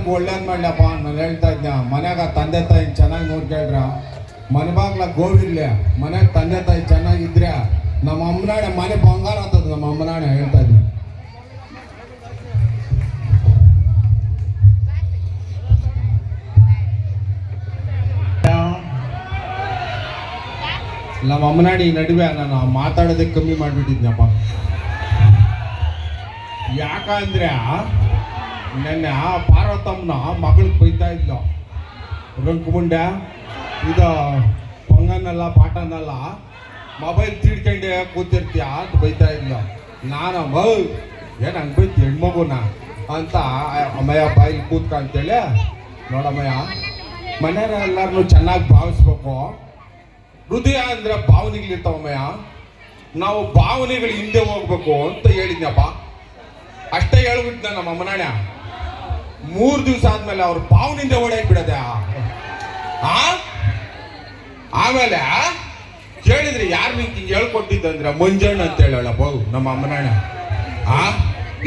ಎಲ್ಲರಿಗೂ ಒಳ್ಳೇದು ಮಾಡ್ಲಪ್ಪ. ನಾನು ಹೇಳ್ತಾ ಇದ್ದೆ, ಮನ್ಯಾಗ ತಂದೆ ತಾಯಿ ಚೆನ್ನಾಗಿ ನೋಡ್ಕೊಳ್ರ, ಮನೆ ಬಾಗ್ಲ ಗೋವಿರ್ಲಿ, ಮನ್ಯಾಗ ತಂದೆ ತಾಯಿ ಚೆನ್ನಾಗಿದ್ರೆ ನಮ್ಮ ಅಮ್ಮನಾಣೆ ಮನೆ ಬಂಗಾರ ಆಗ್ತದ. ನಮ್ಮ ಅಮ್ಮನಾಣೆ ಹೇಳ್ತಾ ಇದ್ದೆ. ನಮ್ಮ ಅಮ್ಮನಾಡಿ ಈ ನಡುವೆ ನಾನು ಮಾತಾಡೋದಕ್ಕೆ ಕಮ್ಮಿ ಮಾಡಿಬಿಟ್ಟಿದ್ನಪ್ಪ. ಯಾಕಂದ್ರೆ ನೆನ್ನೆ ಪಾರ್ವತಮ್ಮನ ಮಗಳಿಗೆ ಬೈತಾ ಇದ್ಲು, ರಂಕುಮುಂಡೆ ಇದು ಪಂಗನಲ್ಲ ಪಾಠನಲ್ಲ ಮೊಬೈಲ್ ತಿಳ್ಕೊಂಡೆ ಕೂತಿರ್ತೀಯ ಅಂತ ಬೈತಾ ಇದ್ಲು. ನಾನು ಏನು ಹಂಗೆ ಬೈತಿ ಹೆಣ್ಮಗುನ ಅಂತ ಅಮ್ಮಯ್ಯ ಬಾಯಿ ಕೂತ್ಕ ಅಂತೇಳಿ. ನೋಡಮ್ಮಯ್ಯ, ಮನೆಯವ್ರೆಲ್ಲರನ್ನೂ ಚೆನ್ನಾಗಿ ಭಾವಿಸ್ಬೇಕು. ಹೃದಯ ಅಂದ್ರೆ ಭಾವನೆಗಳಿರ್ತಾವಮ್ಮಯ್ಯ, ನಾವು ಭಾವನೆಗಳು ಹಿಂದೆ ಹೋಗ್ಬೇಕು ಅಂತ ಹೇಳಿದ್ನಪ್ಪ. ಅಷ್ಟೇ ಹೇಳ್ಬಿಟ್ನ ನಮ್ಮ ಅಮ್ಮನಾಣ್ಯ. 3 ದಿವಸ ಆದ್ಮೇಲೆ ಅವ್ರ ಭಾವನೆಯಿಂದ ಓಡಾಕ್ ಬಿಡದೆ. ಆಮೇಲೆ ಕೇಳಿದ್ರೆ ಯಾರು ನಿಂಗೆ ಹಿಂಗೆ ಹೇಳ್ಕೊಟ್ಟಿದ್ದಂದ್ರೆ ಮಂಜಣ್ಣ ಅಂತ ಹೇಳೋಳ ಬಹು ನಮ್ಮ ಅಮ್ಮನಾಣ್ಯ.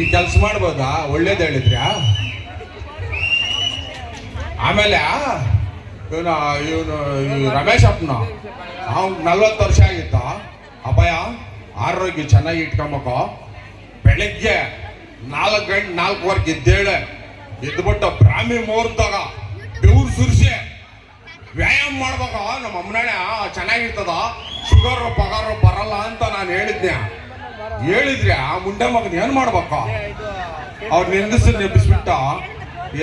ಈ ಕೆಲಸ ಮಾಡ್ಬೋದಾ? ಒಳ್ಳೇದು ಹೇಳಿದ್ರ್ಯಾ? ಆಮೇಲೆ ಇವನು ರಮೇಶ್ ಅಪ್ಪನ ಅವ್ನು 40 ವರ್ಷ ಆಗಿತ್ತ. ಅಪಾಯ ಆರೋಗ್ಯ ಚೆನ್ನಾಗಿ ಇಟ್ಕೊಂಬೇಕು. ಬೆಳಗ್ಗೆ 4 ಗಂಟೆ 4 ಎದ್ದೇಳೆ, ಎದ್ಬಿಟ್ಟು ಬ್ರಾಹ್ಮಿ ಮುಹೂರ್ತಾಗ ಬೆವ್ರು ಸುರಿಸಿ ವ್ಯಾಯಾಮ ಮಾಡ್ಬೇಕು. ನಮ್ಮ ಅಮ್ಮನಾಣೆ ಚೆನ್ನಾಗಿರ್ತದ, ಶುಗರ್ ಪಗಾರ ಬರಲ್ಲ ಅಂತ ನಾನು ಹೇಳಿದ್ರೆ ಆ ಮುಂಡೆ ಮಗನ ಏನ್ ಮಾಡ್ಬೇಕು? ಅವ್ರು ನಿಂದಿಸಿ ನೆಬ್ಬಿಸ್ಬಿಟ್ಟ,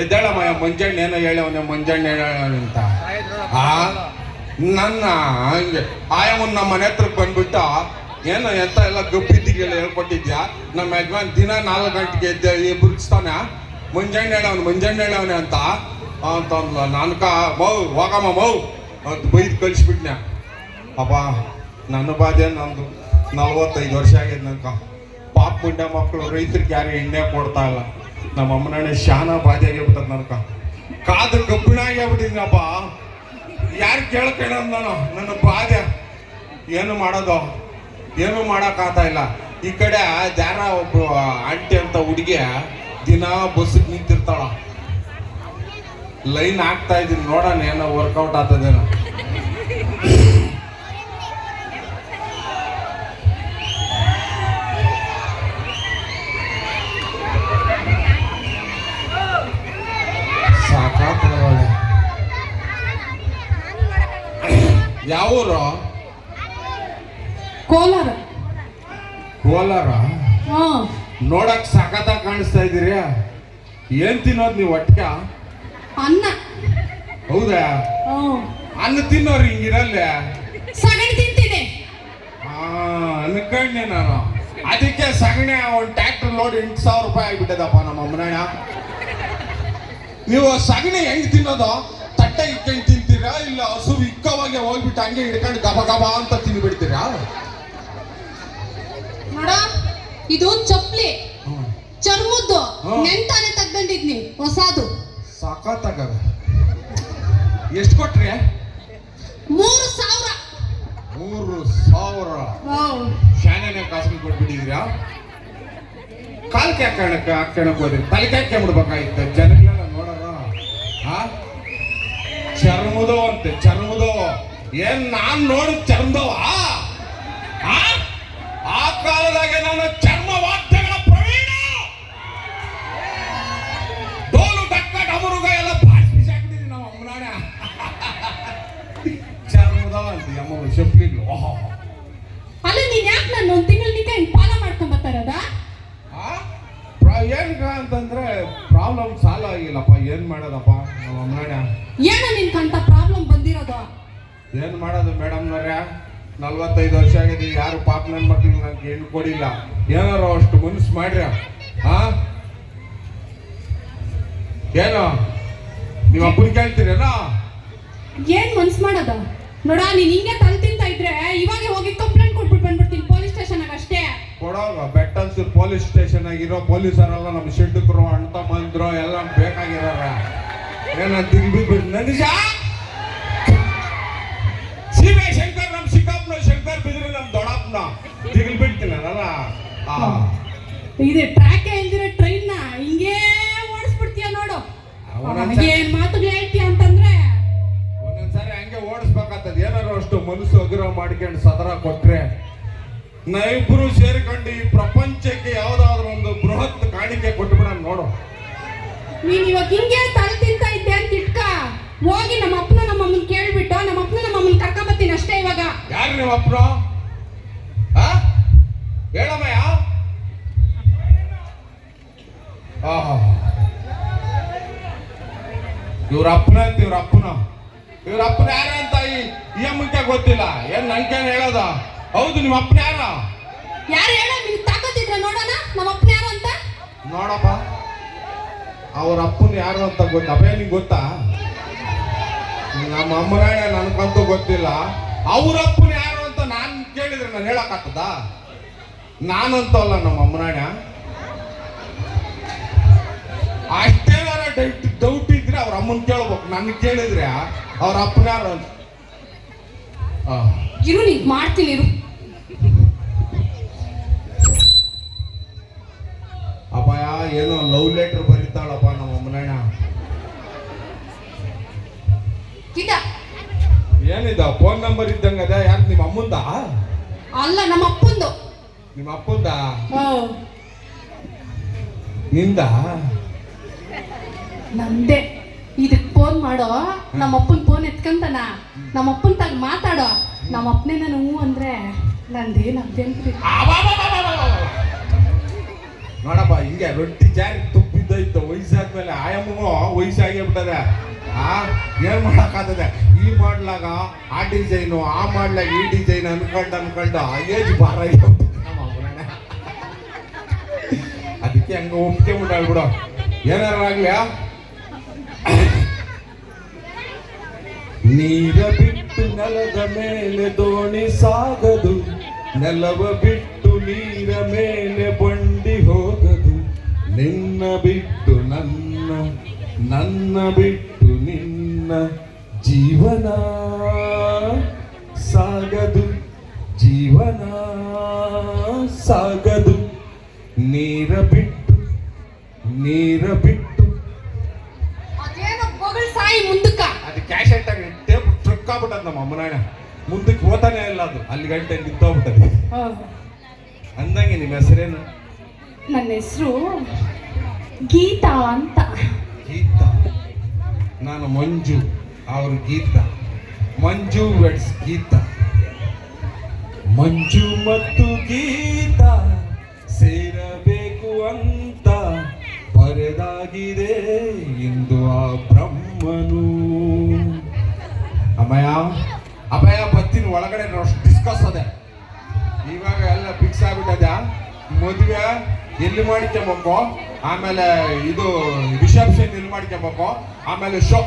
ಎದ್ದೇಳಮ್ಮಯ್ಯ ಮಂಜಣ್ಣ ಏನೋ ಹೇಳವನೆ, ಮಂಜಣ್ಣ ಹೇಳಂತ. ನನ್ನ ಹಂಗೆ ಆಯಮ್ಮನ್ ನಮ್ಮ ಮನೆ ಹತ್ರಕ್ಕೆ ಬಂದ್ಬಿಟ್ಟ, ಏನೋ ಎಂತ ಎಲ್ಲ ಗಬ್ಬಿದ್ದಿಗೆಲ್ಲ ಹೇಳ್ಕೊಟ್ಟಿದ್ಯಾ? ನಮ್ಮ ಯಜಮಾನ್ ದಿನ 4 ಗಂಟೆಗೆ ಎದ್ದೆ ಬುರ್ಗಿಸ್ತಾನೆ, ಮಂಜಣ್ಣ ಹೇಳವನೆ ಅಂತ ಅಂತಂದ್ಲ. ನಾನು ಹೋಗಮ್ಮ ಅಂತ ಬೈದು ಕಳಿಸ್ಬಿಟ್ನೆ. ಅಪ್ಪ ನನ್ನ ಬಾಧೆ ನಂದು 45 ವರ್ಷ ಆಗಿದೆ. ನನ್ಕ ಪಾಪ ಮುಂಡೆ ಮಕ್ಕಳು ರೈತರಿಗೆ ಯಾರು ಎಣ್ಣೆ ಕೊಡ್ತಾ ಇಲ್ಲ. ನಮ್ಮ ಅಮ್ಮನಾಣೆ ಶಾನ ಬಾಧೆ ಆಗಿಬಿಟ್ಟದ. ನನ್ಕ ಕಾದು ಕಬ್ಬಿಣ ಆಗ್ಬಿಟ್ಟಿದ್ನಪ್ಪ. ಯಾರು ಕೇಳ್ಕೊಳ್ಳೋದು ನಾನು? ನನ್ನ ಬಾಧೆ ಏನು ಮಾಡೋದು? ಏನು ಮಾಡೋಕ್ಕಾಗ್ತಾ ಇಲ್ಲ. ಈ ಕಡೆ ಯಾರ ಒಬ್ರು ಆಂಟಿ ಅಂತ ಹುಡುಗಿ ದಿನ ಬಸ್ಸಿಗೆ ನಿಂತಿರ್ತಾಳ. ಲೈನ್ ಹಾಕ್ತಾ ಇದ್ದೀನಿ, ನೋಡೋಣ ಏನೋ ವರ್ಕೌಟ್ ಆಗ್ತದೇನೋ. ಸಾಕಾಗ್ತದೆ. ಯಾವೂರು? ಕೋಲಾರ. ನೋಡಕ್ ಸಖತ್ತಾಗಿ ಕಾಣಿಸ್ತಾ ಇದ್ದೀರಿ. ಏನ್ ತಿನ್ನೋದು ನೀವು? ಒಟ್ಟಿಗೆ ಅನ್ನ. ಹೌದಾ? ಅನ್ನ ತಿನ್ನೋರು ಹಿಂಗಿರಲ್ಲ, ಸಗಣಿ ತಿಂತೀನಿ. ಅನ್ಕೊಂಡೆ ನಾನು. ಅದಕ್ಕೆ ಸಗಣಿ ಒಂದು ಟ್ರ್ಯಾಕ್ಟರ್ ಲೋಡ್ 8,000 ರೂಪಾಯಿ ಆಗಿಬಿಟ್ಟದಪ್ಪ ನಮ್ಮ ಅಮ್ಮನಾಣ. ನೀವು ಸಗಣಿ ಹೆಂಗ್ ತಿನ್ನೋದು? ತಟ್ಟೆ ಇಟ್ಕೊಂಡು ತಿಂತೀರಾ, ಇಲ್ಲ ಹಸು ಇಕ್ಕವಾಗಿ ಹೋಗ್ಬಿಟ್ಟು ಹಂಗೆ ಹಿಡ್ಕೊಂಡು ಗಬ ಗಬ ಅಂತ ತಿಂದ್ಬಿಡ್ತೀರಾ? ನೋಡ, ಇದು ಚಪ್ಲಿ ಚರ್ಮದ್ದು, ನೆಂಟಾನೆ ತಗೊಂಡಿದ್ನಿ ಹೊಸದು. ಸಾಕಾತಾಗ ಎಷ್ಟು ಕೊಟ್ರಿ? 3,000. 3,000 ಶಾನೆ ಕಾಸು ಕೊಟ್ಬಿಟ್ಟಿದ್ದೀರಾ? ಕಾಲ್ಕೆ ಹಾಕೋಣಕ್ ಹೋದ್ರಿ, ತಲೆಗೆ ಹಾಕ್ಕೊಂಡ್ಬಿಡ್ಬೇಕಾಗಿತ್ತು. ಜನಗಳೆಲ್ಲ ನೋಡೋಣ. ಚರ್ಮದೋ ಅಂತೆ, ಚರ್ಮದೋ. ಏನ್ ನಾನ್ ನೋಡಿದ ಚರ್ಮದವ? ಆ ಕಾಲದಾಗೆ ನಾನು ಚರ್ಮ ವಾದ್ಯಗಳ ಪ್ರವೀಣ. ಡೋಲು ಡಕ್ಕ ಡಮರುಗ ಎಲ್ಲ ಬಾಯಿಸಿಬಿಟ್ಟಿದ್ದೀನಿ ನಮ್ಮ ಅಮ್ಮನಾಣ. ಚರ್ಮದವ ಅಂತ ಅಮ್ಮ ಶಪ್ಲಿಗಳು. ಅಲ್ಲ, ನೀನ್ ಯಾಕೆ ನಾನು 1 ತಿಂಗಳು ನಿಂತ ಪಾಲ ಮಾಡ್ಕೊಂಡ್ ಬರ್ತಾ ಇರೋದಾ? ಏನಕ್ಕ ಅಂತಂದ್ರೆ ಪ್ರಾಬ್ಲಮ್ ಸಾಲ್ವ್ ಆಗಿಲ್ಲಪ್ಪ. ಏನ್ ಮಾಡೋದಪ್ಪ ನಮ್ಮ ಅಮ್ಮನಾಣ? ಏನೋ ನಿನ್ಕಂತ ಪ್ರಾಬ್ಲಮ್ ಬಂದಿರೋದು? ಏನ್ ಮಾಡೋದು ಮೇಡಮ್ನವ್ರೆ? 45 ವರ್ಷ ಆಗಿದೆ, ಯಾರು ಪಾಪ ನನ್ನ ಮಕ್ಳಿಗೆ ನಂಗೆ ಹೆಣ್ಣು ಕೊಡಿಲ್ಲ. ಏನಾರು ಅಷ್ಟು ಮನಸ್ಸು ಮಾಡ್ರಿ. ಏನೋ ನೀವು ಅಪ್ಪನ ಕೇಳ್ತೀರೇನೋ? ಏನ್ ಮನ್ಸ್ ಮಾಡೋದ? ನೋಡ, ನೀನ್ ಹಿಂಗೆ ತಲೆ ತಿಂತ ಇದ್ರೆ ಇವಾಗ ಹೋಗಿ ಕಂಪ್ಲೇಂಟ್ ಕೊಟ್ಬಿಟ್ಟು ಬಂದ್ಬಿಡ್ತೀನಿ ಪೊಲೀಸ್ ಸ್ಟೇಷನ್ ಅಷ್ಟೇ. ಕೊಡೋಗ ಬೆಟ್ಟನ್ಸೂರು ಪೊಲೀಸ್ ಸ್ಟೇಷನ್ ಆಗಿರೋ ಪೊಲೀಸರೆಲ್ಲ ನಮ್ಮ ಶೆಡ್ಕರು ಅಂತ ಬಂದ್ರು ಎಲ್ಲ ಬೇಕಾಗಿರೋರ. ಏನಂತ ಬಿಟ್ಬಿಟ್ಟು ನನಜ ಸೀಮೆ ಶಂಕರ್, ನಮ್ ಸಿಕ್ಕಪ್ಪನ ಶಂಕರ್ ಬಿದ್ರೆ ನಮ್ ದೊಡ್ಡಪ್ಪನ ದಿಗಿಲ್ ಬಿಡ್ತೀನಲ್ಲ. ಇದು ಟ್ರ್ಯಾಕ್ ಇಲ್ದಿರೋ ಟ್ರೈನ್ ನ ಹಿಂಗೇ ಓಡಿಸ್ಬಿಡ್ತೀಯ ನೋಡು. ಏನ್ ಮಾತುಗಳು ಹೇಳ್ತೀಯ ಅಂತಂದ್ರೆ ಒಂದೊಂದ್ಸಾರಿ ಹಂಗೆ ಓಡಿಸ್ಬೇಕಾಗ್ತದ. ಏನಾರು ಅಷ್ಟು ಮನಸ್ಸು ಅಗ್ರಹ ಮಾಡ್ಕೊಂಡು ಸದರ ಕೊಟ್ರೆ ನಾವಿಬ್ರು ಸೇರ್ಕೊಂಡು ಈ ಪ್ರಪಂಚಕ್ಕೆ ಯಾವ್ದಾದ್ರು ಒಂದು ಬೃಹತ್ ಕಾಣಿಕೆ ಕೊಟ್ಬಿಡ ನೋಡು. ನೀನ್ ಇವಾಗ ಹಿಂಗೆ ತಲೆ ತಿಂತ ಇದ್ದೆ ಅಂತ ಇಟ್ಕ ಹೋಗಿ ನಮ್ಮ ಅಪ್ಪನ ನಮ್ಮ ಅಮ್ಮನ್ ಕೇಳ್ಬಿಟ್ಟು ನಮ್ಮ ಅಪ್ಪನ ನಮ್ಮ ಅಮ್ಮನ್ ಕರ್ಕೊಂಡ್ ಬರ್ತೀನಿ ಅಷ್ಟೇ. ಇವಾಗ ಯಾರು ನಿಮ್ಮ ಅಪ್ಪನ ಹೇಳಮ್ಮಯ್ಯ? ಇವ್ರ ಅಪ್ಪನ ಅಂತ ಇವ್ರ ಅಪ್ಪನ ಯಾರ ಅಂತ ಈ ಅಮ್ಮಕ್ಕೆ ಗೊತ್ತಿಲ್ಲ. ಏನ್ ನಂಗೇನ್ ಹೇಳೋದ? ಹೌದು, ನಿಮ್ಮ ಅಪ್ಪನ ಯಾರು ಹೇಳ? ನಿಮ್ಗೆ ತಾಕತ್ತಿದ್ರೆ ನೋಡೋಣ ನಮ್ಮ ಅಪ್ಪನ ಯಾರು ಅಂತ. ನೋಡಪ್ಪ, ಅವ್ರ ಅಪ್ಪನ ಯಾರು ಅಂತ ಗೊತ್ತ? ಅಭಯ ನಿಂಗೆ ಗೊತ್ತಾ? ನಮ್ಮ ಅಮ್ಮನಾಯ ನನ್ಗಂತೂ ಗೊತ್ತಿಲ್ಲ. ಅವ್ರ ಅಪ್ಪನ ಯಾರು ಅಂತ ನಾನ್ ಕೇಳಿದ್ರೆ ನಾನು ಹೇಳಕ್ಕಾಗ್ತದ? ನಾನಂತೂ ಅಲ್ಲ ನಮ್ಮ ಅಮ್ಮನಾಯ. ಅಷ್ಟೇನಾರ ಡೌಟ್ ಇದ್ರೆ ಅವ್ರ ಅಮ್ಮನ್ ಕೇಳ್ಬೇಕು. ನನ್ ಕೇಳಿದ್ರೆ ಅವ್ರ ಅಪ್ಪನ ಯಾರು ಅಂತ ಇರು, ನೀನ್ ಮಾಡ್ತೀನಿ ಇರು. ಅಪಾಯ ಏನೋ ಲವ್ ಲೆಟರ್ ಬರೀತಾಳಪ್ಪ ನಮ್ಮ ಅಮ್ಮನಣ್ಣ. ಏನಿದ ಫೋನ್ ನಂಬರ್ ಇದ್ದಂಗ ಅದ? ಯಾರು ನಿಮ್ಮ ಅಮ್ಮಂದ? ಅಲ್ಲ, ನಮ್ಮ ಅಪ್ಪಂದು. ನಿಮ್ಮ ಅಪ್ಪಂದ? ನಿಂದ? ನಂದೇ. ಇದಕ್ ಫೋನ್ ಮಾಡೋ, ನಮ್ಮ ಅಪ್ಪನ ಫೋನ್ ಎತ್ಕಂತಾನ, ನಮ್ಮ ಅಪ್ಪನ್ ತಾಗ ಮಾತಾಡೋ. ನಮ್ಮ ಅಪ್ಪನೇ ನಾನು ಹೂ ಅಂದ್ರೆ ನಂದೇನ್ ಅಭ್ಯಂತರ. ನೋಡಪ್ಪ, ಹಿಂಗೆ ರೊಟ್ಟಿ ಜಾರಿ ತುಪ್ಪಿದ್ದೈತು. ವಯಸ್ಸಾದ್ಮೇಲೆ ಆಯಮ್ಮಗೂ ವಯಸ್ಸಾಗೇ ಬಿಟ್ಟದೆ. ಏನ್ ಮಾಡಕ್ಕಾಗ್ತದೆ? ಈ ಮಾಡ್ಲಾಗ ಆ ಡಿಸೈನು, ಆ ಮಾಡ್ಲಾಗ ಈ ಡಿಸೈನ್ ಅನ್ಕೊಂಡು ಏಜ್ ಬಾರ ನಮ್ಮ ಅಮ್ಮನ. ಅದಕ್ಕೆ ಹಂಗ ಒಪ್ಕೊಂಡ್ಬಿಟ್ಟಾಳ್ ಬಿಡು. ಏನಾರ ಆಗ್ಲಿ, ನೀರ ಬಿಟ್ಟು ನೆಲದ ಮೇಲೆ ದೋಣಿ ಸಾಗದು, ನೆಲವ ಬಿಟ್ಟು ನೀರ ಮೇಲೆ ಬಂಡಿ ಹೋಗದು, ನಿನ್ನ ಬಿಟ್ಟು ನನ್ನ ಬಿಟ್ಟು ನಿನ್ನ ಜೀವನ ಸಾಗದು, ಜೀವನ ಸಾಗದು. ನೀರ ಬಿಟ್ಟು ಅದೇನೋ ಬೊಗಳ್ ಸಾಯಿ ಮುಂದಕ್ಕ. ಅದು ಕ್ಯಾಶೆಟ್ ಆಗಿ ಟೇಪ್ ಟ್ರಕ್ ಆಗ್ಬಿಟ್ಟದ ನಮ್ಮ ಅಮ್ಮನಾಯಣ. ಮುಂದಕ್ಕೆ ಹೋತಾನೆ ಇಲ್ಲ, ಅದು ಅಲ್ಲಿ ಗಂಟೆ ನಿಂತೋಗ್ಬಿಟ್ಟದೆ. ಅಂದಂಗೆ ನಿಮ್ಮ ಹೆಸರೇನು? ನನ್ನ ಹೆಸರು ಗೀತಾ ಅಂತ. ಗೀತಾ? ನಾನು ಮಂಜು, ಅವ್ರು ಗೀತಾ. ಮಂಜು ವೆಡ್ಸ್ ಗೀತಾ. ಮಂಜು ಮತ್ತು ಗೀತಾ ಸೇರಬೇಕು ಅಂತ ಬರೆದಾಗಿದೆ ಇಂದು ಆ ಬ್ರಹ್ಮನು. ಅಭಯ ಬತ್ತಿನ ಒಳಗಡೆ ಡಿಸ್ಕಸ್ ಅದೆ. ಇವಾಗ ಎಲ್ಲ ಫಿಕ್ಸ್ ಆಗ್ಬಿಟ್ಟದ. ಮದುವೆ ಎಲ್ಲಿ ಮಾಡ್ಕೊಬೇಕು, ಆಮೇಲೆ ಇದು ರಿಸೆಪ್ಷನ್ ಎಲ್ಲಿ ಮಾಡ್ಕೊಬೇಕು, ಆಮೇಲೆ ಶೋ.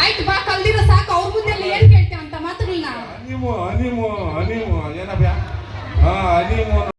ಆಯ್ತು ಬಾ, ಕಲ್ದಿರೋ ಸಾಕು. ಅವ್ರ ಮುಂದೆ ಏನ್ ಕೇಳ್ತೇವೆ ಅಂತ ಮಾತುಗಳನ್ನ. ಏನಪ್ಪ? ಹನಿಮೂನ್